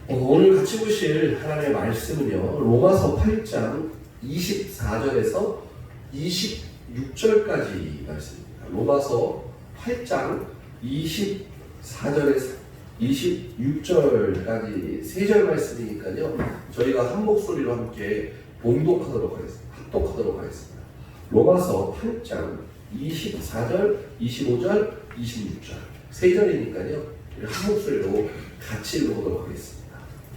오늘 같이 보실 하나님의 말씀은요, 로마서 8장 24절에서 26절까지 말씀입니다. 로마서 8장 24절에서 26절까지 3절 말씀이니까요, 저희가 한 목소리로 함께 봉독하도록 하겠습니다. 합독하도록 하겠습니다. 로마서 8장 24절, 25절, 26절 3절이니까요, 한 목소리로 같이 읽어보도록 하겠습니다.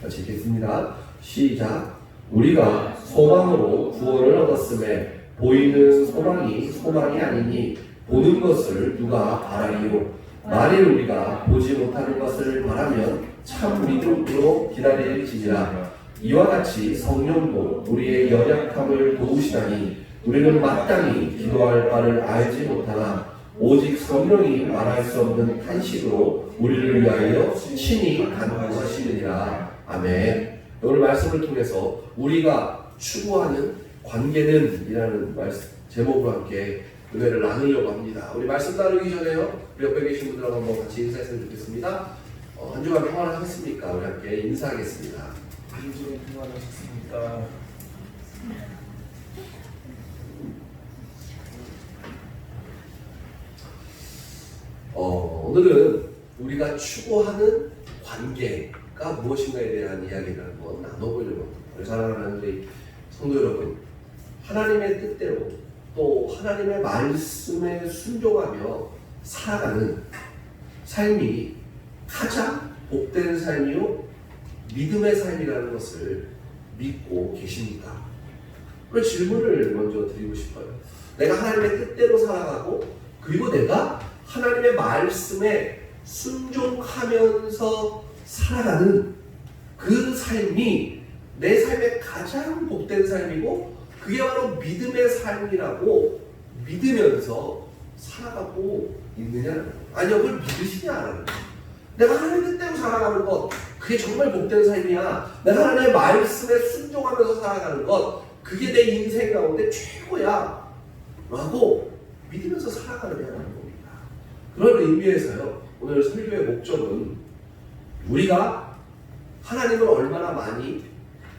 같이 읽겠습니다. 시작. 우리가 소망으로 구원을 얻었음에 보이는 소망이 아니니 보는 것을 누가 알아리요. 만일 우리가 보지 못하는 것을 바라면 참 믿음으로 기다릴지니라. 이와 같이 성령도 우리의 연약함을 도우시다니 우리는 마땅히 기도할 바를 알지 못하나 오직 성령이 말할 수 없는 탄식으로 우리를 위하여 친히 간구하시느니라. 아멘. 오늘 말씀을 통해서 우리가 추구하는 관계는 이라는 제목으로 함께 은혜를 나누려고 합니다. 우리 말씀 나누기 전에요, 우리 옆에 계신 분들하고 한번 같이 인사했으면 좋겠습니다. 한 주간 평안을 하셨습니까? 우리 함께 인사하겠습니다. 한 주간 평안을 하셨습니까? 오늘은 우리가 추구하는 관계가 무엇인가에 대한 이야기를 한번 나눠보려고 합니다. 사랑하는 우리 성도 여러분, 하나님의 뜻대로 또 하나님의 말씀에 순종하며 살아가는 삶이 가장 복된 삶이요 믿음의 삶이라는 것을 믿고 계십니까? 그런 질문을 먼저 드리고 싶어요. 내가 하나님의 뜻대로 살아가고 그리고 내가 하나님의 말씀에 순종하면서 살아가는 그 삶이 내 삶의 가장 복된 삶이고 그게 바로 믿음의 삶이라고 믿으면서 살아가고 있느냐는 거예요. 아니요, 그걸 믿으시냐는 거예요. 내가 하나님의 뜻대로 살아가는 것, 그게 정말 복된 삶이야. 내가 하나님의 말씀에 순종하면서 살아가는 것, 그게 내 인생 가운데 최고야 라고 믿으면서 살아가느냐는 겁니다. 그런 의미에서요, 오늘 설교의 목적은 우리가 하나님을 얼마나 많이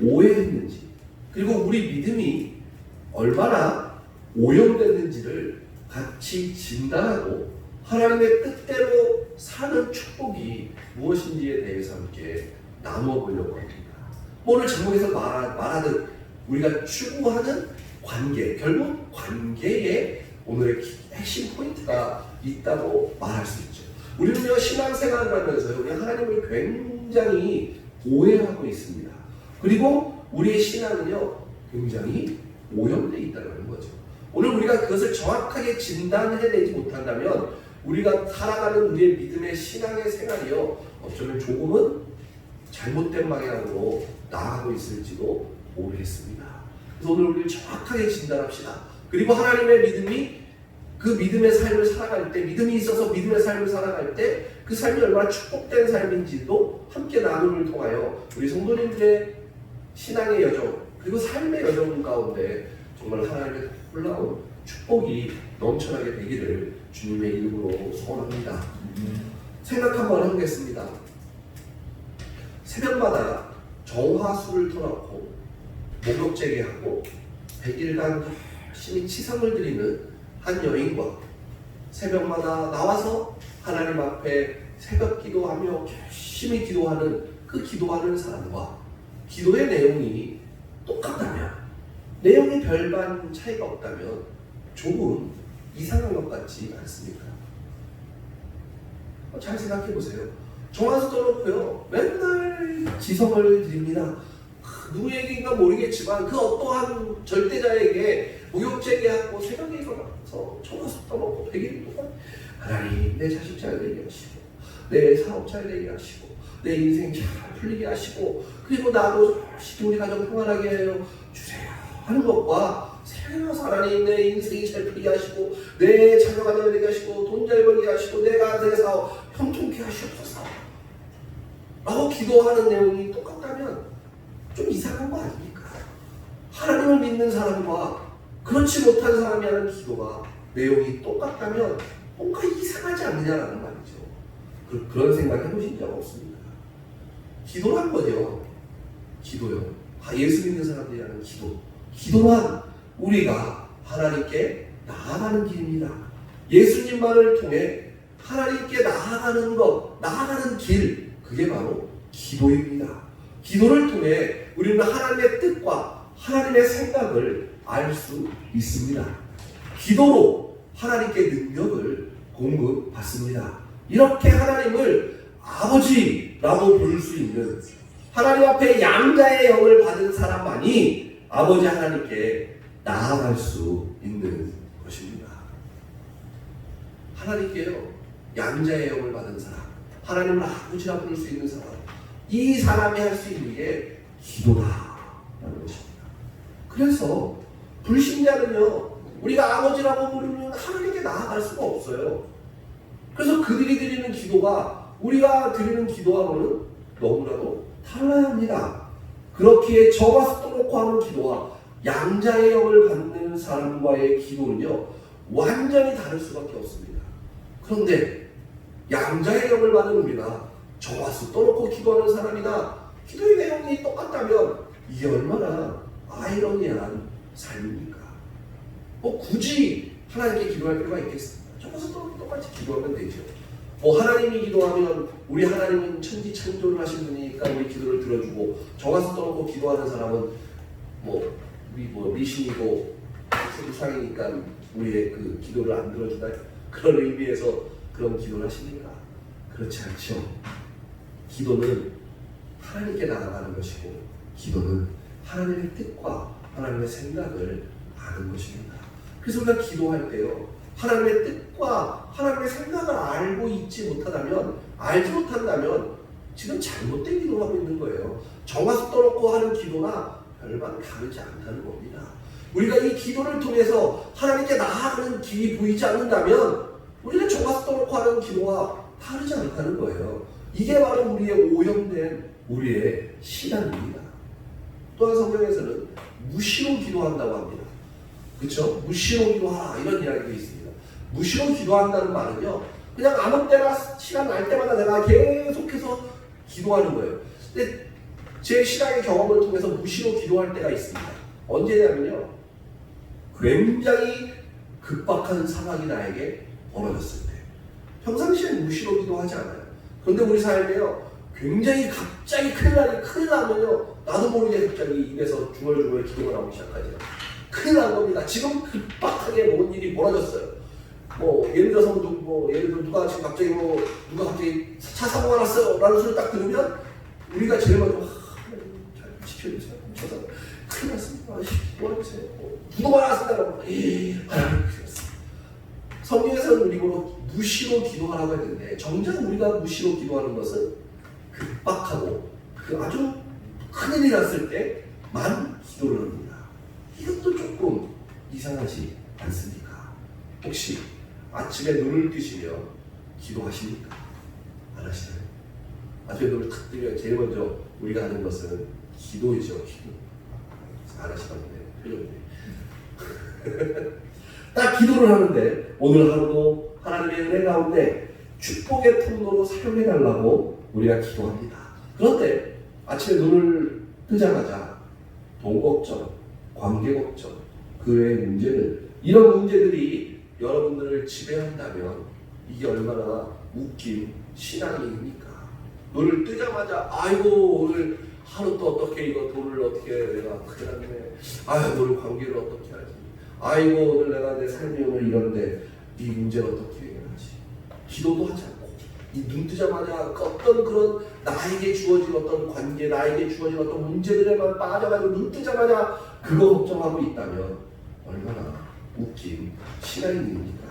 오해했는지, 그리고 우리 믿음이 얼마나 오염됐는지를 같이 진단하고 하나님의 뜻대로 사는 축복이 무엇인지에 대해서 함께 나누어 보려고 합니다. 오늘 제목에서 말하는 우리가 추구하는 관계, 결국 관계에 오늘의 핵심 포인트가 있다고 말할 수 있죠. 우리는요, 신앙생활을 하면서 우리 하나님을 굉장히 오해하고 있습니다. 그리고 우리의 신앙은요, 굉장히 오염되어 있다는 거죠. 오늘 우리가 그것을 정확하게 진단해내지 못한다면 우리가 살아가는 우리의 믿음의 신앙의 생활이요, 어쩌면 조금은 잘못된 방향으로 나아가고 있을지도 모르겠습니다. 그래서 오늘 우리를 정확하게 진단합시다. 그리고 하나님의 믿음이 그 믿음의 삶을 살아갈 때, 믿음이 있어서 믿음의 삶을 살아갈 때 그 삶이 얼마나 축복된 삶인지도 함께 나눔을 통하여 우리 성도님들의 신앙의 여정 그리고 삶의 여정 가운데 정말 하나님의 놀라운 축복이 넘쳐나게 되기를 주님의 이름으로 소원합니다. 생각 한번 해보겠습니다. 새벽마다 정화수를 터놓고 목욕제기하고 100일간 열심히 치성을 드리는 한 여인과 새벽마다 나와서 하나님 앞에 새벽 기도하며 열심히 기도하는 그 기도하는 사람과 기도의 내용이 똑같다면, 내용이 별반 차이가 없다면 조금 이상한 것 같지 않습니까? 잘 생각해 보세요. 정화수 떠놓고요, 맨날 지성을 드립니다. 누구에게인가 모르겠지만 그 어떠한 절대자에게 목욕제기하고 새벽에 일어나서 정화수 떠놓고 100일 동안 하나님, 내 자식 잘 되게 하시고 내 사업 잘 되게 하시고 내 인생 잘 풀리게 하시고 그리고 나도 우리 가정 평안하게 하여 주세요 하는 것과 새벽에 하나님, 내 인생이 잘 풀리게 하시고 내 자녀가 잘 되게 하시고 돈 잘 벌게 하시고 내가 내 사업 형통케 하시옵소서 라고 기도하는 내용이 똑같다면 좀 이상한 거 아닙니까? 하나님을 믿는 사람과 그렇지 못한 사람이 하는 기도가 내용이 똑같다면 뭔가 이상하지 않느냐라는 말이죠. 그런 생각 해보신 적 없습니까? 기도란 거죠. 기도요. 예수 믿는 사람들이 하는 기도. 기도란 우리가 하나님께 나아가는 길입니다. 예수님만을 통해 하나님께 나아가는 것, 나아가는 길, 그게 바로 기도입니다. 기도를 통해 우리는 하나님의 뜻과 하나님의 생각을 알 수 있습니다. 기도로 하나님께 능력을 공급받습니다. 이렇게 하나님을 아버지라고 부를 수 있는, 하나님 앞에 양자의 영을 받은 사람만이 아버지 하나님께 나아갈 수 있는 것입니다. 하나님께요, 양자의 영을 받은 사람, 하나님을 아버지라 부를 수 있는 사람, 이 사람이 할 수 있는 게 기도다라는 것입니다. 그래서 불신자는요, 우리가 아버지라고 부르면 하나님께 나아갈 수가 없어요. 그래서 그들이 드리는 기도가 우리가 드리는 기도하고는 너무나도 달라야 합니다. 그렇기에 저와 스토놓고 하는 기도와 양자의 영을 받는 사람과의 기도는요, 완전히 다를 수밖에 없습니다. 그런데 양자의 영을 받은 우리나 저와 스토놓고 기도하는 사람이나 기도의 내용이 똑같다면 이게 얼마나 아이러니한 삶입니까? 굳이 하나님께 기도할 필요가 있겠습니까? 저와 스토놓고 똑같이 기도하면 되죠. 하나님이 기도하면 우리 하나님은 천지창조를 하신 분이니까 우리 기도를 들어주고, 저가서 떠놓고 기도하는 사람은 미신이고 세상이니까 우리의 그 기도를 안 들어주다, 그런 의미에서 그런 기도를 하십니까? 그렇지 않죠. 기도는 하나님께 나아가는 것이고, 기도는 하나님의 뜻과 하나님의 생각을 아는 것입니다. 그래서 우리가 기도할 때요, 하나님의 뜻과 하나님의 생각을 알고 있지 못하다면, 알지 못한다면 지금 잘못된 기도를 하고 있는 거예요. 정화수 떠놓고 하는 기도나 별반 다르지 않다는 겁니다. 우리가 이 기도를 통해서 하나님께 나아가는 길이 보이지 않는다면 우리는 정화수 떠놓고 하는 기도와 다르지 않다는 거예요. 이게 바로 우리의 오염된 우리의 신앙입니다. 또한 성경에서는 무시로 기도한다고 합니다. 그렇죠? 무시로 기도하라, 이런 이야기도 있습니다. 무시로 기도한다는 말은요, 그냥 아무 때나 시간 날 때마다 내가 계속해서 기도하는 거예요. 근데 제 신앙의 경험을 통해서 무시로 기도할 때가 있습니다. 언제냐면요, 굉장히 급박한 상황이 나에게 벌어졌을 때. 평상시엔 무시로 기도하지 않아요. 그런데 우리 삶에요, 굉장히 갑자기 큰일 나면요, 나도 모르게 갑자기 입에서 중얼중얼 기도가 나오기 시작하죠. 큰일 난 겁니다. 지금 급박하게 뭔 일이 벌어졌어요. 예를 들어서 누가 지금 갑자기 누가 갑자기 차 사고가 났어요 라는 소리를 딱 들으면 우리가 제일 먼저 잘 지켜주세요. 저도 큰일 났습니다. 도와주세요. 부도가 났습니다. 하나님 그랬습니다. 성경에서는 우리로 무시로 기도하라고 했는데, 정작 우리가 무시로 기도하는 것은 급박하고 아주 큰일이 났을 때만 기도를 합니다. 이것도 조금 이상하지 않습니까? 혹시 아침에 눈을 뜨시며 기도하십니까? 안 하시나요? 아침에 눈을 탁 뜨면 제일 먼저 우리가 하는 것은 기도이죠. 기도. 안 하시던데 표정이. 딱 기도를 하는데 오늘 하루도 하나님의 은혜 가운데 축복의 통로로 사용해달라고 우리가 기도합니다. 그런데 아침에 눈을 뜨자마자 돈 걱정, 관계 걱정, 그 외의 문제들, 이런 문제들이 여러분들을 지배한다면 이게 얼마나 웃긴 신앙입니까? 눈을 뜨자마자 아이고 오늘 하루 또 어떻게 이거 돈을 어떻게 내가 큰일 났네. 아유 오늘 관계를 어떻게 하지. 아이고 오늘 내가 내 삶이 오늘 이런데 이 문제를 어떻게 해결하지. 기도도 하지 않고 이 눈 뜨자마자 어떤 그런 나에게 주어진 어떤 관계, 나에게 주어진 어떤 문제들에만 빠져가지고 눈 뜨자마자 그거 걱정하고 있다면 얼마나 웃긴 신앙인입니까?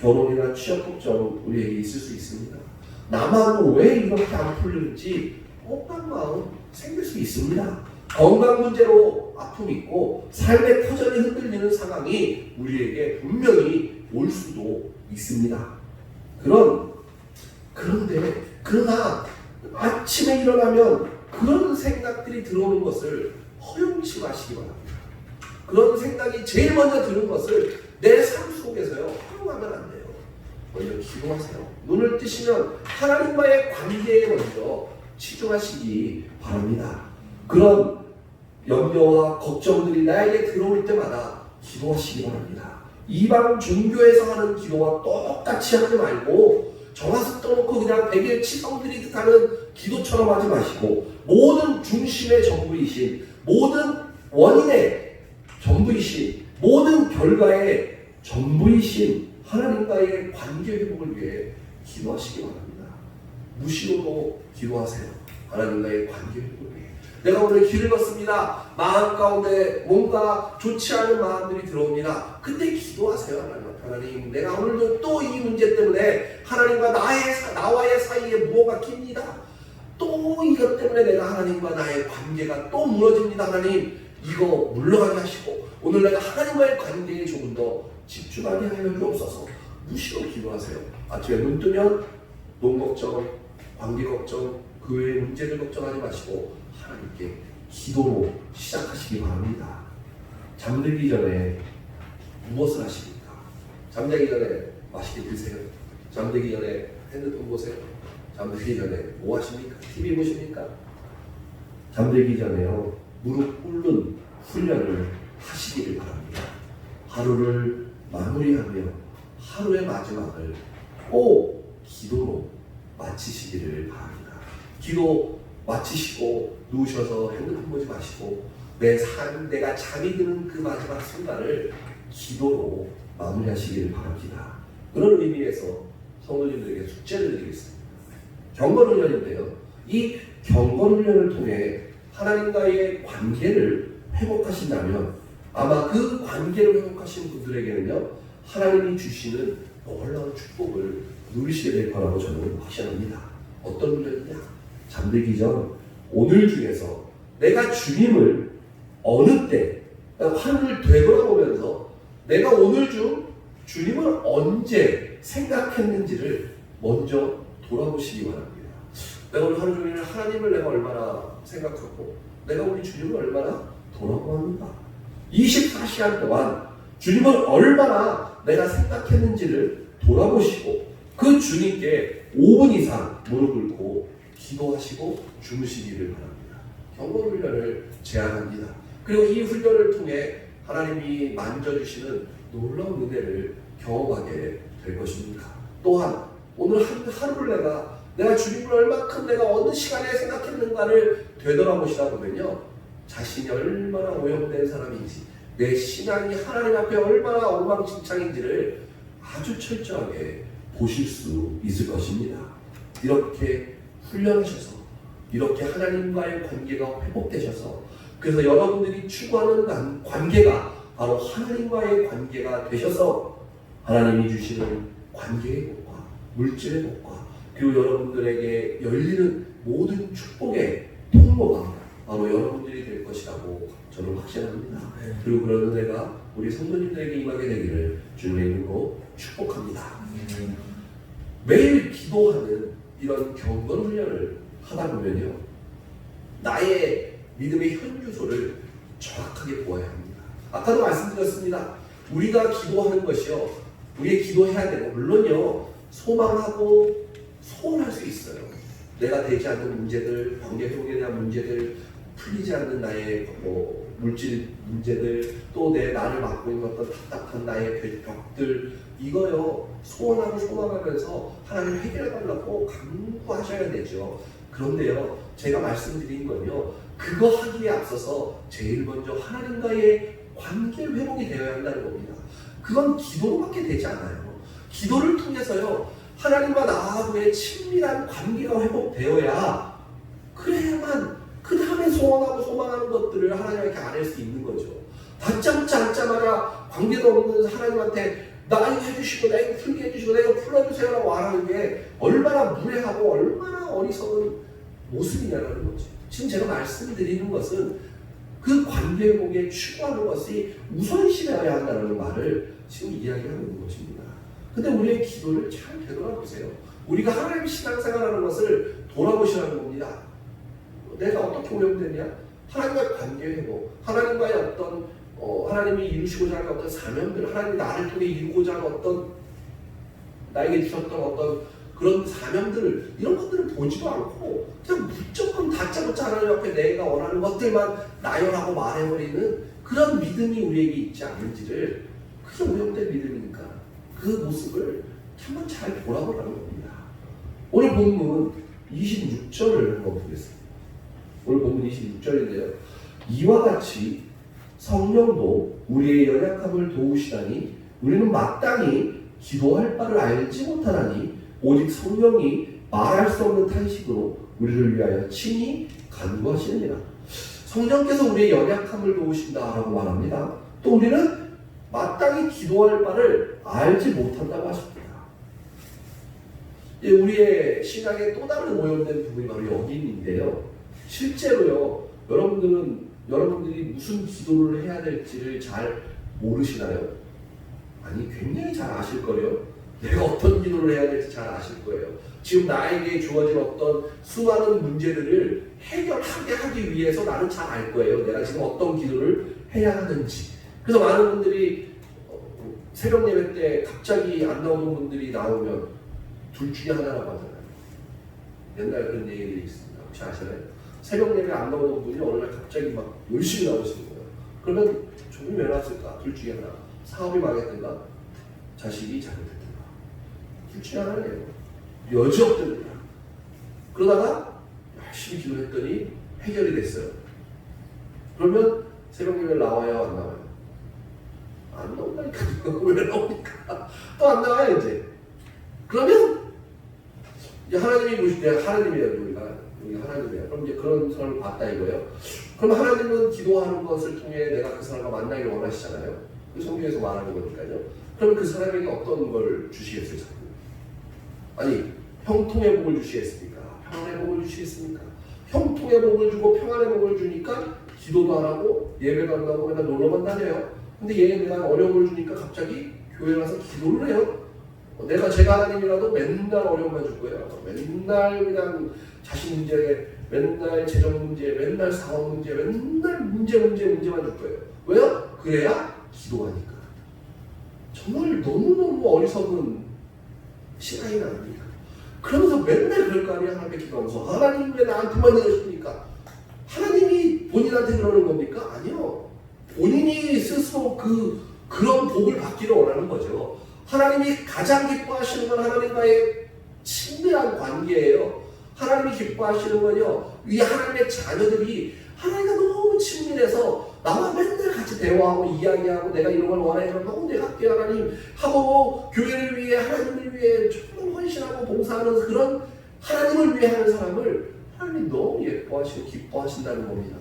결혼이나 취업 걱정 우리에게 있을 수 있습니다. 나만 왜 이렇게 안 풀리는지 억울한 마음 생길 수 있습니다. 건강 문제로 아픔이 있고 삶의 터전이 흔들리는 상황이 우리에게 분명히 올 수도 있습니다. 그러나 아침에 일어나면 그런 생각들이 들어오는 것을 허용치 마시기 바랍니다. 그런 생각이 제일 먼저 드는 것을 내 삶 속에서요 허용하면 안 돼요. 먼저 기도하세요. 눈을 뜨시면 하나님과의 관계에 먼저 치중하시기 바랍니다. 그런 염려와 걱정들이 나에게 들어올 때마다 기도하시기 바랍니다. 이방 종교에서 하는 기도와 똑같이 하지 말고 정화석 떠놓고 그냥 베개 치성드리듯 하는 기도처럼 하지 마시고 모든 중심의 전부이신, 모든 원인의 전부이신, 모든 결과의 전부이신 하나님과의 관계 회복을 위해 기도하시기 바랍니다. 무시로도 기도하세요. 하나님과의 관계 회복을 위해. 내가 오늘 길을 걷습니다. 마음 가운데 뭔가 좋지 않은 마음들이 들어옵니다. 그때 기도하세요. 하나님, 내가 오늘도 또 이 문제 때문에 하나님과 나와의 사이에 무엇가 깁니다. 또 이것 때문에 내가 하나님과 나의 관계가 또 무너집니다. 하나님, 이거 물러가게 하시고 오늘 내가 하나님과의 관계에 조금 더 집중하게 하여 주옵소서. 무시로 기도하세요. 아침에 눈 뜨면 돈 걱정, 관계 걱정, 그 외의 문제들 걱정하지 마시고 하나님께 기도로 시작하시기 바랍니다. 잠들기 전에 무엇을 하십니까? 잠자기 전에 맛있게 드세요. 잠들기 전에 핸드폰 보세요. 잠들기 전에 뭐 하십니까? TV 보십니까? 잠들기 전에요, 무릎 꿇는 훈련을 하시기를 바랍니다. 하루를 마무리하며 하루의 마지막을 꼭 기도로 마치시기를 바랍니다. 기도 마치시고 누우셔서 핸드폰 보지 마시고 내가 잠이 드는 그 마지막 순간을 기도로 마무리하시기를 바랍니다. 그런 의미에서 성도님들에게 숙제를 드리겠습니다. 경건훈련인데요. 이 경건훈련을 통해 하나님과의 관계를 회복하신다면 아마 그 관계를 회복하신 분들에게는요, 하나님이 주시는 놀라운 축복을 누리시게 될 거라고 저는 확신합니다. 어떤 훈련이냐? 잠들기 전 오늘 중에서 내가 주님을 어느 때 하늘을 되돌아보면서 내가 오늘 중 주님을 언제 생각했는지를 먼저 돌아보시기 바랍니다. 내가 오늘 하루 종일 하나님을 내가 얼마나 생각하고 내가 우리 주님을 얼마나 돌아보았는가. 24시간 동안 주님을 얼마나 내가 생각했는지를 돌아보시고 그 주님께 5분 이상 무릎 꿇고 기도하시고 주무시기를 바랍니다. 경건훈련을 제안합니다. 그리고 이 훈련을 통해 하나님이 만져주시는 놀라운 은혜를 경험하게 될 것입니다. 또한 오늘 하루를 내가 주님을 얼마큼 내가 어느 시간에 생각했는가를 되돌아보시다 보면요, 자신이 얼마나 오염된 사람인지, 내 신앙이 하나님 앞에 얼마나 엉망진창인지를 아주 철저하게 보실 수 있을 것입니다. 이렇게 훈련하셔서, 이렇게 하나님과의 관계가 회복되셔서, 그래서 여러분들이 추구하는 관계가 바로 하나님과의 관계가 되셔서 하나님이 주시는 관계의 복과 물질의 복과 그리고 여러분들에게 열리는 모든 축복의 통로가 바로 여러분들이 될 것이라고 저는 확신합니다. 그리고 그런 은혜가 우리 성도님들에게 임하게 되기를 주님의 이름으로 축복합니다. 매일 기도하는 이런 경건 훈련을 하다 보면요, 나의 믿음의 현주소를 정확하게 보아야 합니다. 아까도 말씀드렸습니다. 우리가 기도하는 것이요, 우리의 기도해야 되고 물론요, 소망하고 소원할 수 있어요. 내가 되지 않는 문제들, 관계 회복에 대한 문제들, 풀리지 않는 나의 물질 문제들, 또 나를 맡고 있는 어떤 답답한 나의 벽들, 이거요 소원하고 소망하면서 하나님 해결해달라고 간구하셔야 되죠. 그런데요, 제가 말씀드린 건요, 그거 하기에 앞서서 제일 먼저 하나님과의 관계 회복이 되어야 한다는 겁니다. 그건 기도로밖에 되지 않아요. 기도를 통해서요, 하나님과 나하고의 친밀한 관계가 회복되어야, 그래야만 그 다음에 소원하고 소망하는 것들을 하나님께 아뢰 수 있는 거죠. 다짜고짜 앉자마자 관계도 없는 하나님한테 나 이거 해주시고 나 이거 풀게 해주시고 나 이거 풀어주세요라고 말하는 게 얼마나 무례하고 얼마나 어리석은 모습이냐라는 거죠. 지금 제가 말씀드리는 것은 그 관계 회복에 추구하는 것이 우선시되어야 한다는 말을 지금 이야기하고 있는 것입니다. 근데 우리의 기도를 잘 되돌아보세요. 우리가 하나님 신앙생활하는 것을 돌아보시라는 겁니다. 내가 어떻게 오염되냐? 하나님과의 관계 회복, 하나님과의 어떤 하나님이 이루시고자 하는 어떤 사명들, 하나님이 나를 통해 이루고자 하는 어떤 나에게 주셨던 어떤 그런 사명들을 이런 것들을 보지도 않고 그냥 무조건 다짜고짜 하나님 앞에 내가 원하는 것들만 나열하고 말해버리는 그런 믿음이 우리에게 있지 않는지를 그게 오염된 믿음이니까 그 모습을 한번 잘 돌아보라는 겁니다. 오늘 본문 26절을 한번 보겠습니다. 오늘 본문 26절인데요. 이와 같이 성령도 우리의 연약함을 도우시다니 우리는 마땅히 기도할 바를 알지 못하나니 오직 성령이 말할 수 없는 탄식으로 우리를 위하여 친히 간구하시느니라. 성령께서 우리의 연약함을 도우신다라고 말합니다. 또 우리는 마땅히 기도할 바를 알지 못한다고 하십니다. 우리의 신앙의 또 다른 오염된 부분이 바로 여기인데요. 실제로요, 여러분들이 무슨 기도를 해야 될지를 잘 모르시나요? 아니, 굉장히 잘 아실 거예요. 내가 어떤 기도를 해야 될지 잘 아실 거예요. 지금 나에게 주어진 어떤 수많은 문제들을 해결하게 하기 위해서 나는 잘 알 거예요. 내가 지금 어떤 기도를 해야 하는지. 그래서 많은 분들이 새벽 예배 때 갑자기 안 나오는 분들이 나오면 둘 중에 하나라고 하잖아요. 옛날 그런 얘기들이 있습니다. 혹시 아시나요? 새벽 예배 안 나오는 분이 어느 날 갑자기 막 열심히 나오시는 거예요. 그러면 저분이 왜 나왔을까? 둘 중에 하나. 사업이 망했든가 자식이 잘못했든가. 둘 중에 하나예요. 여지 없답니다. 그러다가 열심히 기도했더니 해결이 됐어요. 그러면 새벽 예배 나와요? 안 나와요? 안 나온다니까. 왜 나오니까? 또 안 나와요 이제. 그러면 이제 하나님이 보실 때 하나님이에요. 우리 하나님이에요. 그럼 이제 그런 사람을 봤다 이거예요. 그럼 하나님은 기도하는 것을 통해 내가 그 사람과 만나기를 원하시잖아요. 그 성경에서 말하는 거니까요. 그러면 그 사람에게 어떤 걸 주시겠어요? 자꾸? 아니, 형통의 복을 주시겠습니까? 평안의 복을 주시겠습니까? 형통의 복을 주고 평안의 복을 주니까 기도도 안 하고 예배도 안 나오고 맨날 놀러만 다녀요. 근데 얘가 어려움을 주니까 갑자기 교회 가서 기도를 해요. 제가 하나님이라도 맨날 어려움만 줄 거예요. 맨날 그냥 자식 문제, 맨날 재정 문제, 맨날 사업 문제, 맨날 문제만 줄 거예요. 왜요? 그래야 기도하니까. 정말 너무너무 어리석은 신앙이 나옵니다. 그러면서 맨날 그럴 거 아니에요. 하나님께 기도하면서 하나님 왜 나한테만 이러십니까? 하나님이 본인한테 그러는 겁니까? 아니요. 본인이 스스로 그런 복을 받기를 원하는 거죠. 하나님이 가장 기뻐하시는 건 하나님과의 친밀한 관계예요. 하나님이 기뻐하시는 건요, 이 하나님의 자녀들이 하나님과 너무 친밀해서 나와 맨날 같이 대화하고 이야기하고 내가 이런 걸 원해. 그럼 너무 내가 할게요 하나님 하고 교회를 위해 하나님을 위해 정말 헌신하고 봉사하는 그런 하나님을 위해 하는 사람을 하나님이 너무 예뻐하시고 기뻐하신다는 겁니다.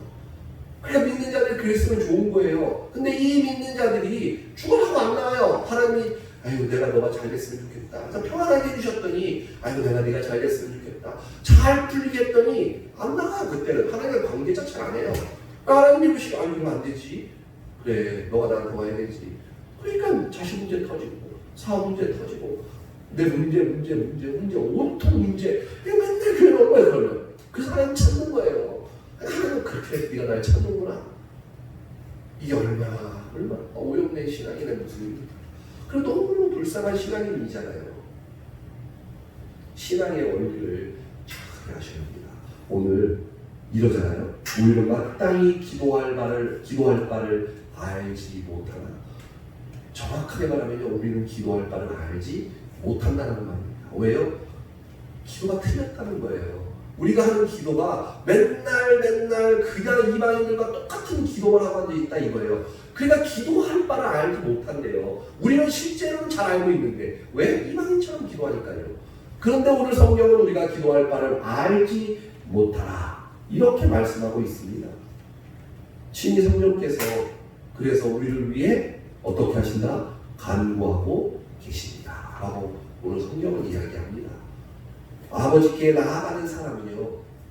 그러니까 믿는 자들이 그랬으면 좋은 거예요. 근데 이 믿는 자들이 죽어라고 안 나와요. 하나님이 아이고 내가 너가 잘 됐으면 좋겠다. 그래서 평안하게 해주셨더니 아이고 내가 네가 잘 됐으면 좋겠다. 잘 풀리게 했더니 안 나가. 그때는 하나님과 관계 자체를 안 해요. 하나님 이러시고 아니 이러면 안 되지. 그래 너가 나한테 와야 되지. 그러니까 자식 문제 터지고 사업 문제 터지고 내 문제 온통 문제. 이거 맨날 교회 오는 거예요. 그러면 그래서 하나님 찾는 거예요. 하나님 그렇게 네가 날 찾는구나. 이게 얼마나 오염된 신앙이네 무슨. 그리고 너무 불쌍한 신앙인이잖아요. 신앙의 원리를 정확하게 하셔야 합니다. 오늘 이러잖아요. 우리는 마땅히 기도할 바를 알지 못하나. 정확하게 말하면 우리는 기도할 바를 알지 못한다는 말입니다. 왜요? 기도가 틀렸다는 거예요. 우리가 하는 기도가 맨날 그냥 이방인들과 똑같은 기도만 하고 앉아있다 이거예요. 그러니까 기도할 바를 알지 못한대요. 우리는 실제로는 잘 알고 있는데 왜? 이방인처럼 기도하니까요. 그런데 오늘 성경은 우리가 기도할 바를 알지 못하라 이렇게 말씀하고 있습니다. 친히 성령께서 그래서 우리를 위해 어떻게 하신다? 간구하고 계십니다 라고 오늘 성경은 이야기합니다. 아버지께 나아가는 사람은요,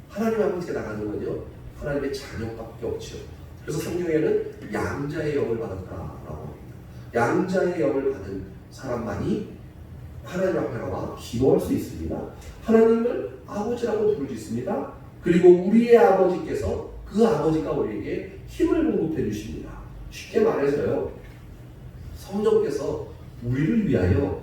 하나님 아버지께 나가는 건요, 하나님의 자녀밖에 없죠. 그래서 성경에는 양자의 영을 받았다라고 합니다. 양자의 영을 받은 사람만이 하나님 앞에 나와 기도할 수 있습니다. 하나님을 아버지라고 부를 수 있습니다. 그리고 우리의 아버지께서 그 아버지가 우리에게 힘을 공급해 주십니다. 쉽게 말해서요, 성령께서 우리를 위하여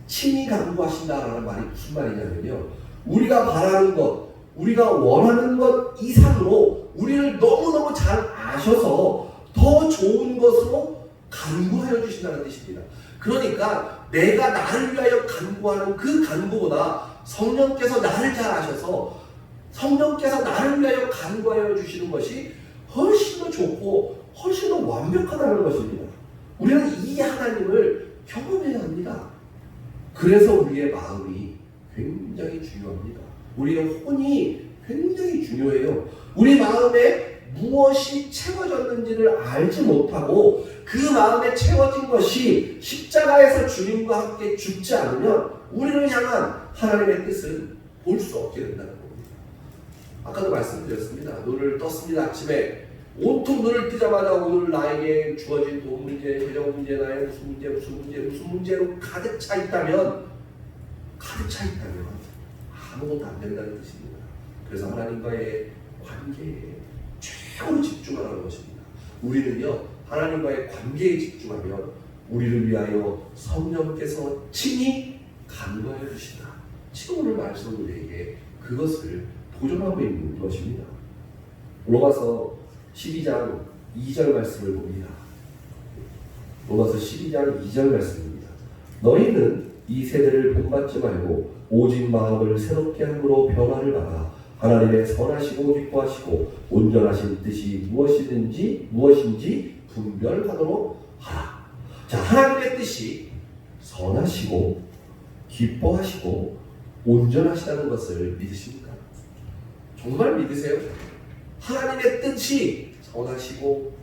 친히 간구하신다라는 말이 무슨 말이냐면요. 우리가 바라는 것, 우리가 원하는 것 이상으로 우리를 너무너무 잘 아셔서 더 좋은 것으로 간구하여 주신다는 뜻입니다. 그러니까 내가 나를 위하여 간구하는 그 간구보다 성령께서 나를 잘 아셔서 성령께서 나를 위하여 간구하여 주시는 것이 훨씬 더 좋고 훨씬 더 완벽하다는 것입니다. 우리는 이 하나님을 경험해야 합니다. 그래서 우리의 마음이 굉장히 중요합니다. 우리의 혼이 굉장히 중요해요. 우리 마음에 무엇이 채워졌는지를 알지 못하고 그 마음에 채워진 것이 십자가에서 주님과 함께 죽지 않으면 우리를 향한 하나님의 뜻은 볼 수 없게 된다는 겁니다. 아까도 말씀드렸습니다. 눈을 떴습니다. 아침에 온통 눈을 뜨자마자 오늘 나에게 주어진 돈 문제, 재정 문제, 나의 무슨 문제로 가득 차 있다면 아무것도 안 된다는 뜻입니다. 그래서 하나님과의 관계에 최고로 집중하라는 것입니다. 우리는요, 하나님과의 관계에 집중하면 우리를 위하여 성령께서 친히 간구하여 주신다. 지금 오늘 말씀은 우리에게 그것을 보존하고 있는 것입니다. 로마서 12장 2절 말씀을 봅니다. 로마서 12장 2절 말씀입니다. 너희는 이 세대를 본받지 말고 오직 마음을 새롭게 함으로 변화를 받아 하나님의 선하시고 기뻐하시고 온전하신 뜻이 무엇인지 분별하도록 하라. 자, 하나님의 뜻이 선하시고 기뻐하시고 온전하시다는 것을 믿으십니까? 정말 믿으세요? 하나님의 뜻이 선하시고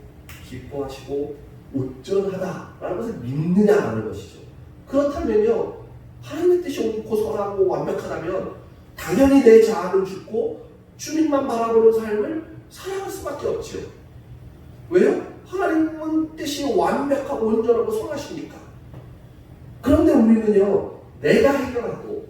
기뻐하시고 온전하다라는 것을 믿느냐라는 것이죠. 그렇다면요, 하나님의 뜻이 옳고 선하고 완벽하다면 당연히 내 자아는 죽고 주님만 바라보는 삶을 살아갈 수밖에 없죠. 왜요? 하나님은 뜻이 완벽하고 온전하고 선하시니까. 그런데 우리는요, 내가 해결하고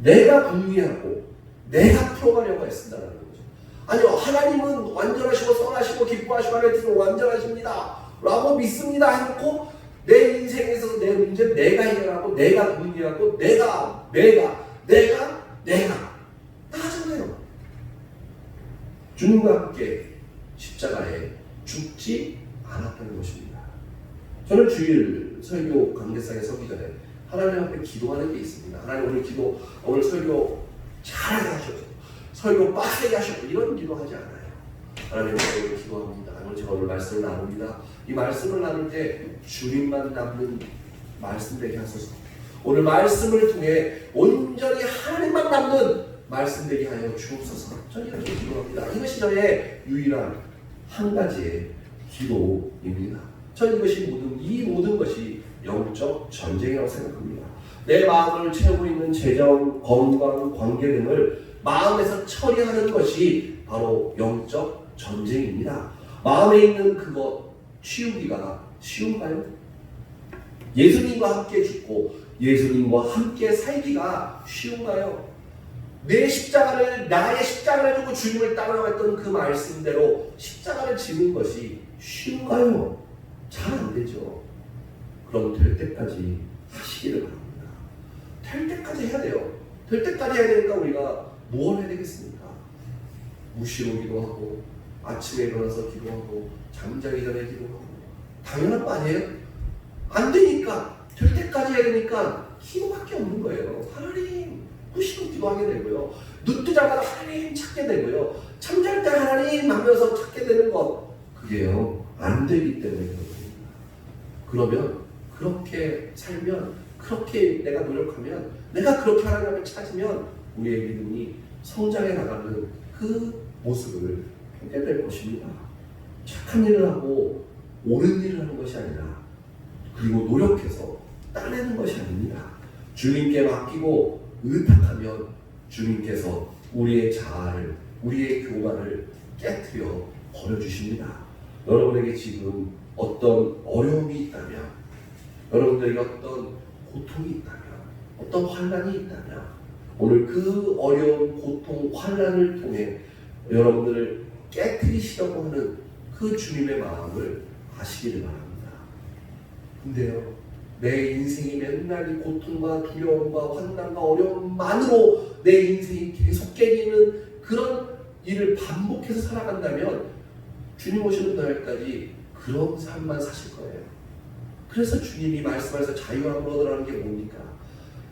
내가 궁리하고 내가 풀어가려고 애쓴다는 거죠. 아니요, 하나님은 완전하시고 선하시고 기뻐하시고 하나님의 뜻은 완전하십니다 라고 믿습니다 해놓고 내 인생에 있어서 내 문제는 내가 해결하고 내가 궁리하고 내가 하잖아요. 주님과 함께 십자가에 죽지 않았다는 것입니다. 저는 주일 설교 강대상에 서기 전에 하나님 앞에 기도하는 게 있습니다. 하나님 오늘 설교 잘하게 하셔서 설교 빡세게 하셔서 이런 기도하지 않아요. 하나님 오늘 기도합니다. 오늘 제가 오늘 말씀을 나눕니다. 이 말씀을 나눌 때 주님만 남는 말씀 되게 하소서. 오늘 말씀을 통해 온전히 하나님만 남는 말씀 되게 하여 주옵소서. 저는 이렇게 기도합니다. 이것이 저의 유일한 한 가지의 기도입니다. 저는 이 모든 것이 영적 전쟁이라고 생각합니다. 내 마음을 채우고 있는 재정, 건강, 관계 등을 마음에서 처리하는 것이 바로 영적 전쟁입니다. 마음에 있는 그것 치우기가 쉬운가요? 예수님과 함께 죽고 예수님과 함께 살기가 쉬운가요? 나의 십자가를 두고 주님을 따라갔던 그 말씀대로 십자가를 지는 것이 쉬운가요? 잘 안 되죠. 그럼 될 때까지 하시기를 바랍니다. 될 때까지 해야 돼요. 될 때까지 해야 되니까 우리가 뭘 해야 되겠습니까? 무시로 기도하고 아침에 일어나서 기도하고 잠자기 전에 기도하고 당연한 거 아니에요? 안 되니까 될 때까지 해야 되니까 기도밖에 없는 거예요. 하나님 무시로 기도하게 되고요. 눈 뜨자마자 하나님 찾게 되고요. 잠잘 때 하나님 하면서 찾게 되는 것, 그게요 안 되기 때문에 그렇습니다. 그러면 그렇게 살면, 그렇게 내가 노력하면, 내가 그렇게 하나님을 찾으면 우리의 믿음이 성장해 나가는 그 모습을 보게 될 것입니다. 착한 일을 하고 옳은 일을 하는 것이 아니라, 그리고 노력해서 따내는 것이 아닙니다. 주님께 맡기고 의탁하면 주님께서 우리의 자아를, 우리의 교만을 깨트려 버려주십니다. 여러분에게 지금 어떤 어려움이 있다면, 여러분들에게 어떤 고통이 있다면, 어떤 환난이 있다면, 오늘 그 어려운 고통, 환난을 통해 여러분들을 깨트리시려고 하는 그 주님의 마음을 아시기를 바랍니다. 근데요, 내 인생이 맨날 이 고통과 두려움과 환난과 어려움만으로 내 인생이 계속 깨지는 그런 일을 반복해서 살아간다면 주님 오시는 날까지 그런 삶만 사실 거예요. 그래서 주님이 말씀하셔서 자유함을 얻으라는 게 뭡니까?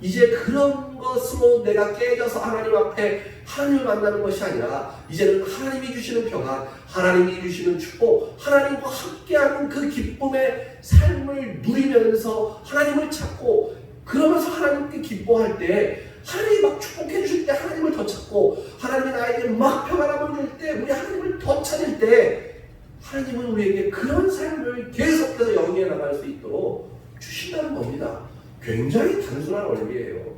이제 그런 것으로 내가 깨져서 하나님 앞에 하나님을 만나는 것이 아니라 이제는 하나님이 주시는 평안, 하나님이 주시는 축복, 하나님과 함께하는 그 기쁨의 삶을 누리면서 하나님을 찾고 그러면서 하나님께 기뻐할 때 하나님이 막 축복해 주실 때 하나님을 더 찾고 하나님이 나에게 막 평안함을 줄 때 우리 하나님을 더 찾을 때 하나님은 우리에게 그런 삶을 계속해서 영위해 나갈 수 있도록 주신다는 겁니다. 굉장히 단순한 원리예요.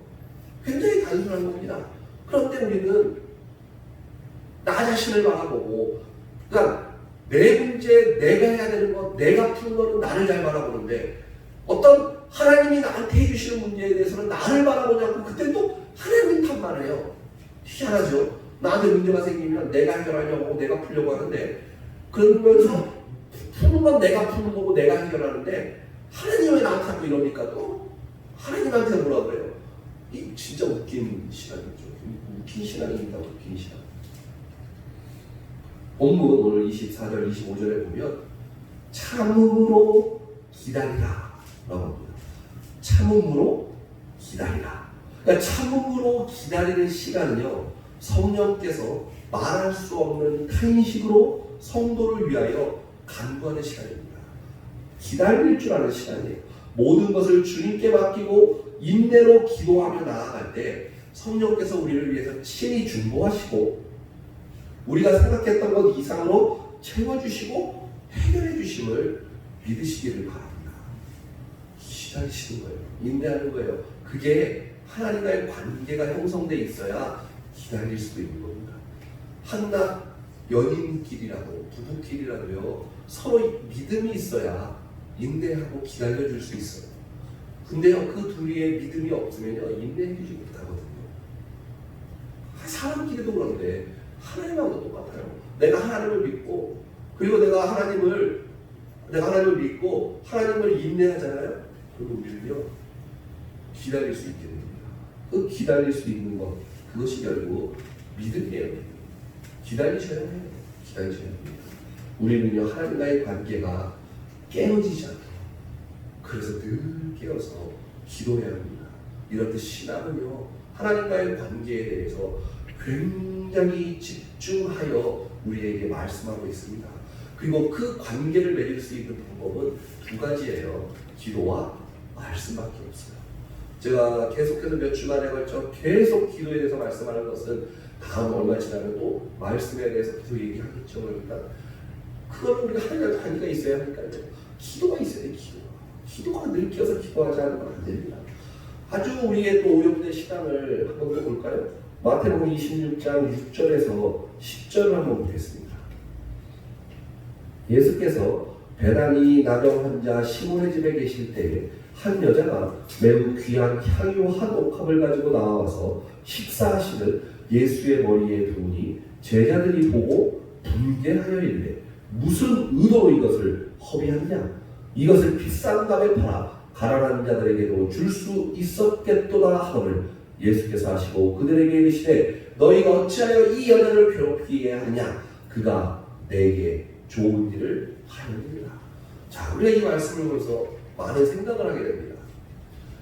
굉장히 단순한 겁니다. 그런데 우리는 나 자신을 바라보고 그러니까 내 문제, 내가 해야 되는 것, 내가 푸는 거는 나를 잘 바라보는데 어떤 하나님이 나한테 해주시는 문제에 대해서는 나를 바라보지 않고 그때 또 하나님 탓만 해요. 희한하죠? 나한테 문제가 생기면 내가 해결하려고 하고 내가 풀려고 하는데 그러면서 푸는 건 내가 푸는 거고 내가 해결하는데 하나님 왜 나한테 자꾸 이러니까 또 하나님한테 뭐라 그래요? 이 진짜 웃긴 신앙이죠. 웃긴 신앙입니다. 웃긴 신앙. 본문 오늘 24절 25절에 보면 참음으로 기다리라 라고 합니다. 참음으로 기다리라. 그러니까 참음으로 기다리는 시간은요 성령께서 말할 수 없는 탄식으로 성도를 위하여 간구하는 시간입니다. 기다릴 줄 아는 시간이에요. 모든 것을 주님께 맡기고 인내로 기도하며 나아갈 때 성령께서 우리를 위해서 친히 중보하시고 우리가 생각했던 것 이상으로 채워주시고 해결해 주심을 믿으시기를 바랍니다. 기다리시는 거예요. 인내하는 거예요. 그게 하나님과의 관계가 형성되어 있어야 기다릴 수도 있는 겁니다. 한낱 연인끼리라도 부부끼리라도요 서로 믿음이 있어야 인내하고 기다려줄 수 있어요. 근데요 그 둘이의 믿음이 없으면요 인내해주지 못하거든요. 사람끼리도 그런데 하나님하고도 똑같아요. 내가 하나님을 믿고 그리고 내가 하나님을 믿고 하나님을 인내하잖아요. 그리고 우리는요 기다릴 수 있게 됩니다. 그 기다릴 수 있는 것 그것이 결국 믿음이에요. 기다리셔야 해요. 기다리셔야 합니다. 우리는요 하나님과의 관계가 깨어지지 않도록 그래서 늘 깨어서 기도해야 합니다. 이렇듯 신앙은요 하나님과의 관계에 대해서 굉장히 집중하여 우리에게 말씀하고 있습니다. 그리고 그 관계를 맺을 수 있는 방법은 두 가지예요. 기도와 말씀밖에 없어요. 제가 계속해서 몇 주간에 걸쳐 계속 기도에 대해서 말씀하는 것은 다음 얼마 지나면 또 말씀에 대해서 계속 얘기하겠죠. 그러니까 그거는 우리가 하나님과 관계가 있어야 하니까요. 기도가 있어야 돼요. 기도가 늘 껴서 기도하지 않으면 안 됩니다. 아주 우리의 또 오염된 신앙을 한번 더 볼까요? 마태복음 26장 6절에서 10절을 한번 보겠습니다. 예수께서 베다니 나병 환자 시몬의 집에 계실 때에 한 여자가 매우 귀한 향유 한 옥합을 가지고 나와서 식사하시듯 예수의 머리에 두니 제자들이 보고 분개하여 이르되 무슨 의도로 이것을 허비하느냐? 이것을 비싼 값에 팔아 가난한 자들에게도 줄 수 있었겠도다 하거늘 예수께서 하시고 그들에게 이르시되 너희가 어찌하여 이 여자를 괴롭히게 하느냐? 그가 내게 좋은 일을 하느니라. 자, 우리가 이 말씀을 보면서 많은 생각을 하게 됩니다.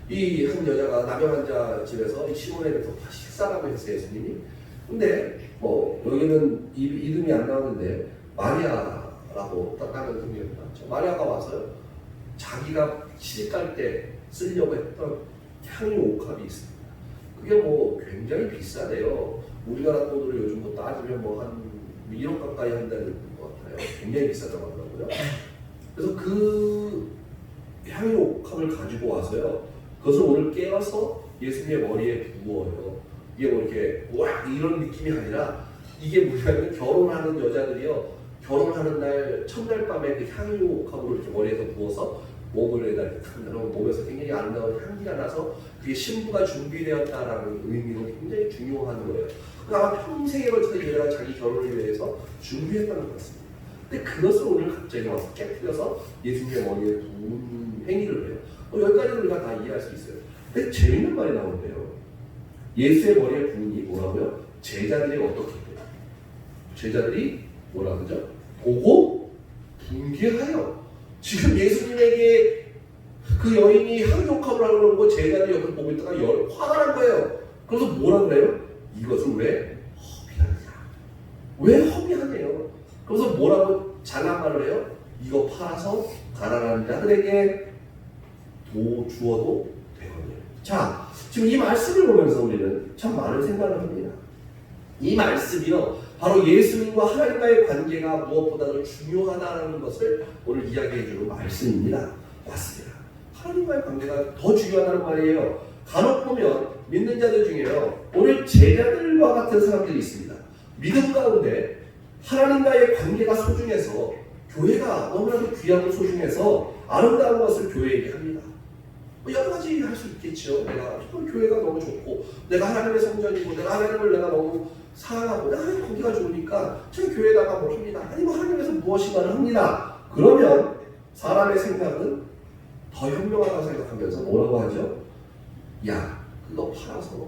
이 한 여자가 나병 환자 집에서 시몬에게서 식사라고 했어요, 예수님이. 근데 뭐 여기는 이름이 안 나오는데 마리아라고 다른 성경이 나왔죠. 마리아가 와서요. 자기가 시집갈 때 쓰려고 했던 향유 옥합이 있습니다. 그게 뭐 굉장히 비싸대요. 우리나라 돈으로 요즘 뭐 따지면 뭐 한 1억 가까이 한다는 것 같아요. 굉장히 비싸다고 하더라고요. 그래서 그 향유 옥합을 가지고 와서요. 그것을 오늘 깨어서 예수님의 머리에 부어요. 이게 뭐 이렇게 와 이런 느낌이 아니라 이게 뭐냐면 결혼하는 여자들이요. 결혼하는 날 첫날 밤에 그 향유 옥합으로 이렇게 머리에서 부어서 몸을에다 이렇게 탁 몸에서 굉장히 아름다운 향기가 나서 그게 신부가 준비되었다라는 의미로 굉장히 중요한 거예요. 아마 평생에 걸쳐서 얘가 자기 결혼을 위해서 준비했다는 것 같습니다. 근데 그것을 오늘 갑자기 와서 깨뜨려서 예수님의 머리에 부은 행위를 해요. 여기까지는 우리가 다 이해할 수 있어요. 근데 재밌는 말이 나오는데요. 예수의 머리에 부은이 뭐라고요? 제자들이 어떻게 돼요? 제자들이 뭐라 그러죠? 보고 분개하여. 지금 예수님에게 그 여인이 향유욕함을 하려고 그러고 제자들이 옆에 보고 있다가 화가 난 거예요. 그래서 뭐라 그래요? 이것을 왜 허비하느냐? 왜 허비하네요? 그래서 뭐라고 잘난 말을 해요? 이거 팔아서 가난한 자들에게 주어도 되거든요. 자, 지금 이 말씀을 보면서 우리는 참 많은 생각을 합니다. 이 말씀이요, 바로 예수님과 하나님과의 관계가 무엇보다도 중요하다는 것을 오늘 이야기해 주는 말씀입니다. 맞습니다. 하나님과의 관계가 더 중요하다는 말이에요. 간혹 보면 믿는 자들 중에요, 오늘 제자들과 같은 사람들이 있습니다. 믿음 가운데 하나님과의 관계가 소중해서, 교회가 너무나도 귀하고 소중해서 아름다운 것을 교회에게 합니다. 여러 가지 할 수 있겠죠. 내가 교회가 너무 좋고, 내가 하나님의 성전이고, 내가 하나님을 내가 너무 사랑하고, 내가 거기가 좋으니까 제가 교회에다가 뭘 합니다. 아니면 하나님께서 무엇인가를 합니다. 그러면 사람의 생각은 더 현명하다고 생각하면서 뭐라고 하죠? 야, 그거 팔아서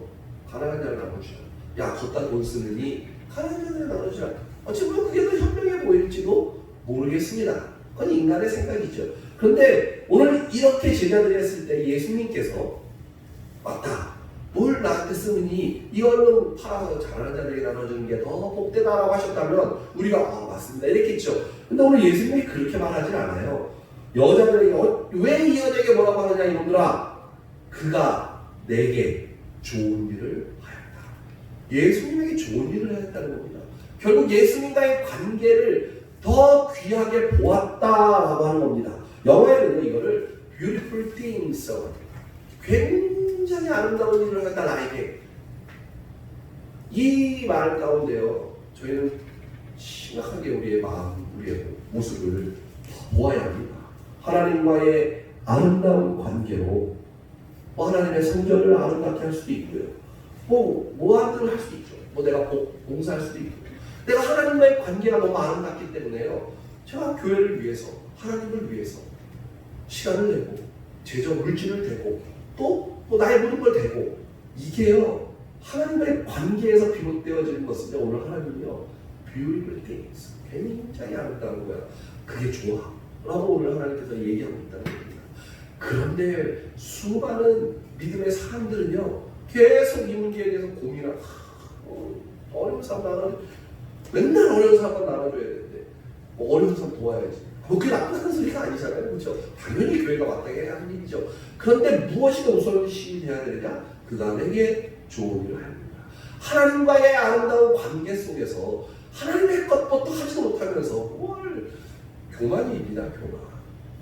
가난한 자를 나눠주라. 야, 걷다 돈 쓰느니 가난한 자를 나눠주라. 지금 그게 더 현명해 보일지도 모르겠습니다. 그건 인간의 생각이죠. 그런데 오늘 이렇게 제자들이 했을 때 예수님께서 맞다, 뭘 나한테 쓰느니 이걸로 팔아서 잘하는 자들에게 나눠주는 게 더 복되다라고 하셨다면 우리가 맞습니다 이랬겠죠. 근데 오늘 예수님이 그렇게 말하진 않아요. 여자들에게 왜 이 여자에게 뭐라고 하느냐 이놈들아, 그가 내게 좋은 일을 하였다. 예수님에게 좋은 일을 하였다는 겁니다. 결국 예수님과의 관계를 더 귀하게 보았다라고 하는 겁니다. 영어에는 이거를 beautiful things, 굉장히 아름다운 일을 했다 나에게. 이 말 가운데요, 저희는 심각하게 우리의 마음, 우리의 모습을 보아야 합니다. 하나님과의 아름다운 관계로 하나님의 성전을 아름답게 할 수도 있고요, 뭐하든 할 수도 있죠. 내가 봉사할 수도 있고, 내가 하나님과의 관계가 너무 아름답기 때문에요, 제가 교회를 위해서, 하나님을 위해서 시간을 내고 재정 물질을 대고 또 나의 모든 걸 대고, 이게요 하나님과의 관계에서 비롯되어지는 것인데, 오늘 하나님이요 beautiful things, 굉장히 아름다운 거야, 그게 좋아 라고 오늘 하나님께서 얘기하고 있다는 겁니다. 그런데 수많은 믿음의 사람들은요 계속 이 문제에 대해서 고민하고, 어려운 사람 나는 맨날 어려운 사람만 나눠줘야 되는데 어려운 사람 도와야지. 그게 나쁜 소리가 아니잖아요. 그렇죠? 당연히 교회가 마땅해야 하는 일이죠. 그런데 무엇이 더 우선시 돼야 되느냐? 그가 내게 좋은 일을 합니다. 하나님과의 아름다운 관계 속에서 하나님의 것부터 하지도 못하면서 뭘 교만입니다. 교만.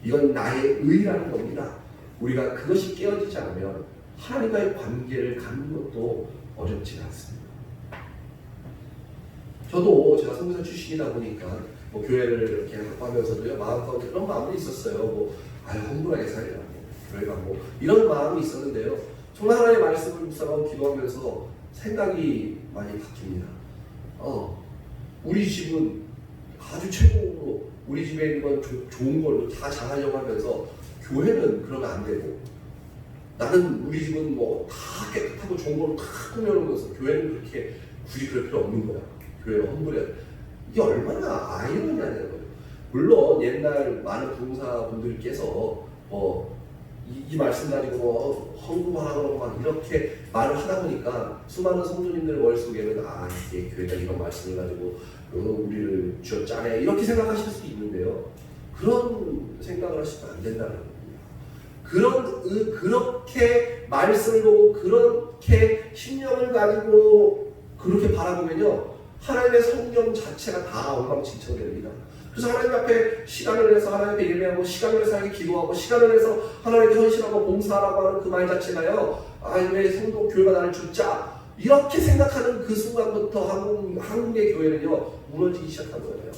이건 나의 의라는 겁니다. 우리가 그것이 깨어지지 않으면 하나님과의 관계를 갖는 것도 어렵지 않습니다. 저도 제가 선교사 출신이다 보니까 교회를 이렇게 하면서도요, 마음 가운데 그런 마음이 있었어요. 흥분하게 살리라, 교회가 이런 마음이 있었는데요, 정말 하나님의 말씀을 묵상하고 기도하면서 생각이 많이 바뀝니다. 우리 집은 아주 최고로, 우리 집에 있는 건 좋은 걸로 다 잘하려고 하면서 교회는 그러면 안 되고, 나는 우리 집은 다 깨끗하고 좋은 걸로 다 꾸며놓으면서 교회는 그렇게 굳이 그럴 필요 없는 거야. 교회를 험불해야 돼. 이게 얼마나 아이러니하냐는 거예요. 물론 옛날 많은 부흥사분들께서 이 말씀 가지고 헌금하라고 막 이렇게 말을 하다 보니까 수많은 성도님들 머릿속에는 이게 교회가 이런 말씀을 가지고 우리를 쥐어짜네 이렇게 생각하실 수도 있는데요, 그런 생각을 하시면 안 된다는 겁니다. 그렇게 말씀을 보고 그렇게 신념을 가지고 그렇게 바라보면요, 하나님의 성경 자체가 다 엉망진창됩니다. 그래서 하나님 앞에 시간을 내서 하나님 앞에 예배하고, 시간을 내서 하나님께 기도하고, 시간을 내서 하나님께 헌신하고 봉사하라고 하는 그 말 자체가요, 왜 성도 교회가 나를 줍자 이렇게 생각하는 그 순간부터 한국의 교회는요 무너지기 시작한 거예요.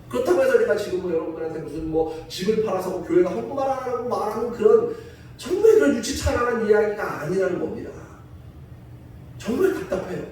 그렇다고 해서 제가 지금 여러분들한테 무슨 집을 팔아서 교회가 헌금하라고 말하는 그런 정말 그런 유치찬란한 이야기가 아니라는 겁니다. 정말 답답해요.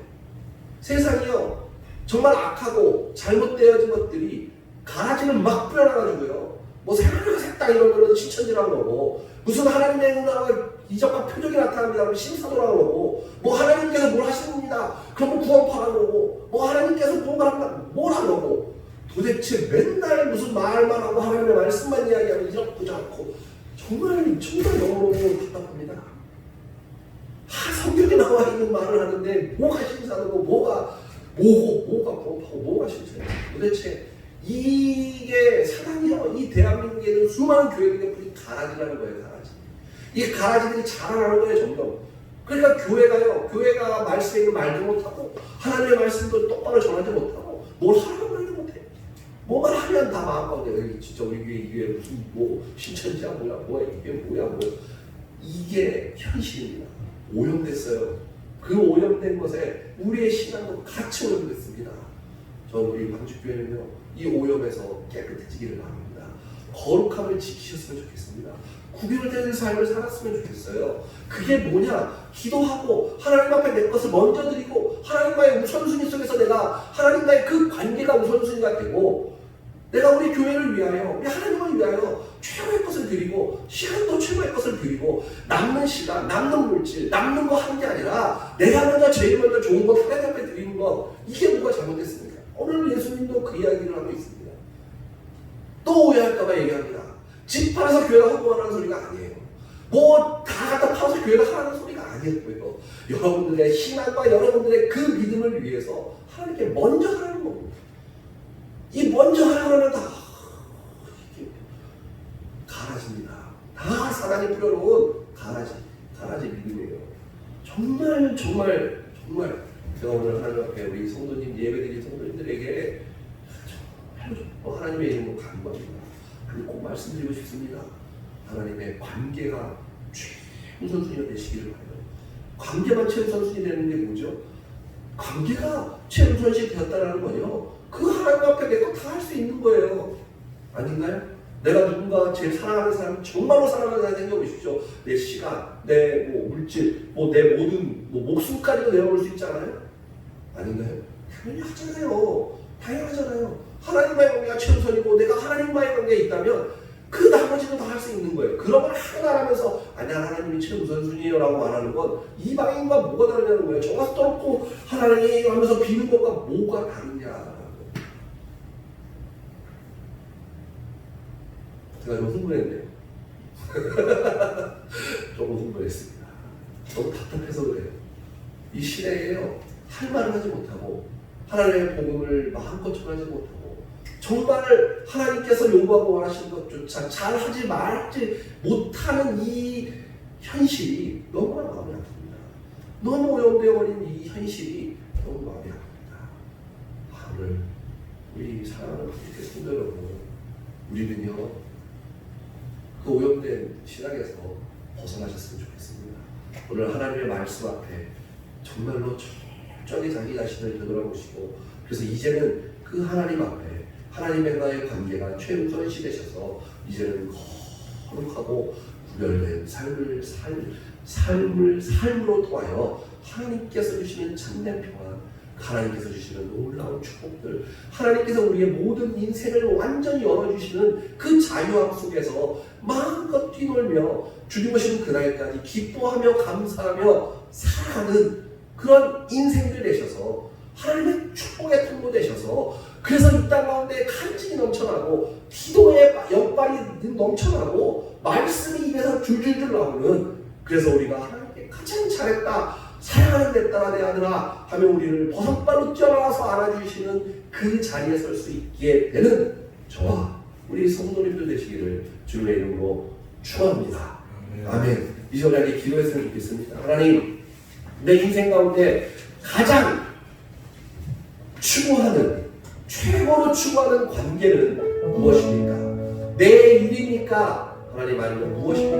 세상이요 정말 악하고 잘못되어진 것들이 가라지를 막 뿌려놔가지고요, 뭐 생활과 색당 이런 거는 신천지라고 그러고, 무슨 하나님의 은혜와 이적과 표적이 나타납니다 그러면 심사도라고 그러고, 뭐 하나님께서 뭘 하십니다 그러면 구원파라고 그러고, 뭐 하나님께서 뭔가 뭐라 그러고, 도대체 맨날 무슨 말만 하고 하나님의 말씀만 이야기하면 이렇고저 않고 정말 너무 답답합니다. 성경에 나와 있는 말을 하는데 뭐가 심사도고 뭐가 구원파고 뭐가 신천이에요. 도대체 이게 사단이요. 이 대한민국에는 수많은 교회들의 불이 가라지라는 거예요. 가라지. 이 가라지들이 자라나는 거예요. 점점. 그러니까 교회가 말씀에 있는 말도 못하고 하나님의 말씀도 똑바로 전하지 못하고 뭘 하라고 말도 못해. 뭐만 하면 다 마음가운데 여기 진짜 우리 교회 이 교회 무슨 뭐 신천지야 뭐야 이게 뭐야. 이게 현실입니다. 오염됐어요. 그 오염된 것에 우리의 신앙도 같이 오염됐습니다. 저 우리 광주교회는요, 이 오염에서 깨끗해지기를 바랍니다. 거룩함을 지키셨으면 좋겠습니다. 구별되는 삶을 살았으면 좋겠어요. 그게 뭐냐? 기도하고 하나님 앞에 내 것을 먼저 드리고 하나님과의 우선순위 속에서 내가 하나님과의 그 관계가 우선순위가 되고, 내가 우리 교회를 위하여, 우리 하나님을 위하여 최고의 것을 드리고 시간도 최고의 것을 드리고, 남는 시간, 남는 물질, 남는 거 하는 게 아니라 내가 먼저 제일 먼저 좋은 것 하나님 앞에 드리는 것, 이게 뭐가 잘못됐습니까? 오늘 예수님도 그 이야기를 하고 있습니다. 또 오해할까봐 얘기합니다. 집 팔아서 교회가 헌금하라는 소리가 아니에요. 뭐 다 갖다 팔아서 교회가 하라는 소리가 아니고요. 여러분들의 신앙과 여러분들의 그 믿음을 위해서 하나님께 먼저 하라는 겁니다. 이 먼저 하라는 다 가라지입니다. 다 사단이 뿌려놓은 가라지 믿음이에요. 정말 제가 오늘 하나님 앞에 우리 성도님 예배드린 성도님들에게 하나님의 이름으로 간구합니다. 꼭 말씀드리고 싶습니다. 하나님의 관계가 최우선순위가 되시기를 바라요. 관계만 최우선순위 되는 게 뭐죠? 관계가 최우선순위 되었다는 거요. 그 하나님 앞에 내 거 다 할 수 있는 거예요. 아닌가요? 내가 누군가 제일 사랑하는 사람, 정말로 사랑하는 사람 생겨보십시오. 내 시간, 내 물질, 내 모든 목숨까지도 내어볼 수 있잖아요. 아닌가요? 당연히 하잖아요. 당연하잖아요. 하나님과의 관계가 최우선이고 내가 하나님과의 관계에 있다면 그 나머지도 다 할 수 있는 거예요. 그런 걸 하나 하면서 아니야 하나님이 최우선순위에요 라고 말하는 건 이방인과 뭐가 다르냐는 거예요. 저 가서 떠놓고 하나님 하면서 비는 것과 뭐가 다르냐. 제가 좀 흥분했네요. 조금 흥분했습니다. 너무 답답해서 그래요. 이 시대에요, 할 말을 하지 못하고 하나님의 복음을 마음껏 전하지 못하고 정말 하나님께서 요구하고 원하시는 것조차 잘하지 말지 못하는 이 현실이 너무나 마음이 아픕니다. 너무 오염되어 버린 이 현실이 너무 마음이 아픕니다. 오늘 우리 사랑하는 하나님께 성도 여러분, 우리는요 그 오염된 신앙에서 벗어나셨으면 좋겠습니다. 오늘 하나님의 말씀 앞에 정말로 철저히 자기 자신을 되돌아보시고, 그래서 이제는 그 하나님 앞에 하나님과의 관계가 최우선시 되셔서 이제는 거룩하고 구별된 삶으로 통하여 하나님께서 주시는 참된 평안, 하나님께서 주시는 놀라운 축복들, 하나님께서 우리의 모든 인생을 완전히 열어주시는 그 자유함 속에서 마음껏 뛰놀며 주님 오시는 그날까지 기뻐하며 감사하며 살아가는 그런 인생들 되셔서 하나님의 축복의 통로 되셔서, 그래서 이 땅 가운데 간증이 넘쳐나고 기도의 역발이 넘쳐나고 말씀이 입에서 줄줄줄 나오는, 그래서 우리가 하나님께 가장 잘했다, 사랑하는 내 딸아 내 아들아 하며 우리를 버선발로 뛰어나와서 안아주시는 그 자리에 설 수 있게 되는 저와 우리 성도님들 되시기를 주님의 이름으로 축원합니다. 아멘. 이 시간에 기도했으면 좋겠습니다. 하나님, 내 인생 가운데 가장 최고로 추구하는 관계는 무엇입니까? 내 일입니까? 하나님, 아니면 무엇입니까?